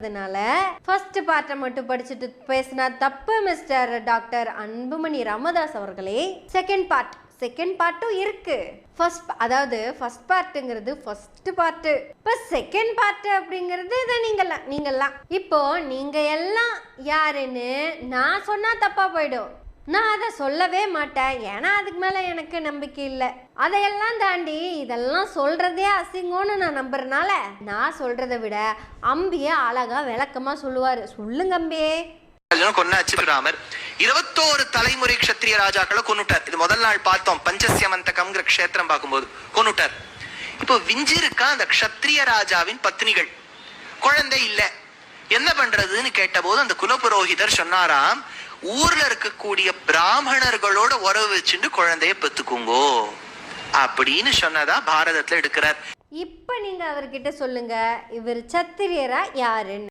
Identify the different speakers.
Speaker 1: அதனால ஃபர்ஸ்ட் பார்ட்டை மட்டும் படிச்சுட்டு பேசினா தப்பு மிஸ்டர் டாக்டர் அன்புமணி ராமதாஸ் அவர்களே. செகண்ட் பார்ட்டும் இருக்கு. ஃபர்ஸ்ட் பார்ட்டுங்கிறது ஃபர்ஸ்ட் பார்ட்டு. இப்போ செகண்ட் பார்ட் அப்படிங்கிறது இதை நீங்கெல்லாம் இப்போ நீங்க எல்லாம் யாருன்னு நான் சொன்னா தப்பா போயிடும். நான் அதை சொல்லவே மாட்டேன், ஏன்னா அதுக்கு மேலே எனக்கு நம்பிக்கை இல்லை. அதையெல்லாம் தாண்டி இதெல்லாம் சொல்றதே அசிங்கம்னு நான் நம்புறதுனால நான் சொல்றதை விட அம்பியே அழகா விளக்கமா சொல்லுவாரு. சொல்லுங்க அம்பியே.
Speaker 2: கொன்னாச்சு ராமர் 21 தலைமுறை க்ஷத்ரிய ராஜாக்களை கொன்னுட்டார். இது முதல் நாள் பார்த்தோம், பஞ்சசியமந்தகம்ங்கிற க்ஷேத்திரம் பார்க்கும்போது கொன்னுட்டார். இப்போ விஞ்சிருக்கா அந்த க்ஷத்ரிய ராஜாவின் பத்னிகள், குழந்தை இல்லை, என்ன பண்றதுன்னு கேட்டபோது அந்த குலபுரோகிதர் சொன்னாராம், ஊர்ல இருக்கக்கூடிய பிராமணர்களோட உறவு வச்சுட்டு குழந்தைய பெத்துக்குங்கோ அப்படின்னு சொன்னதா பாரதத்துல எடுக்கிறார்.
Speaker 1: இப்ப நீங்க அவர்கிட்ட சொல்லுங்க, இவர் சத்திரியரா யாருன்னு.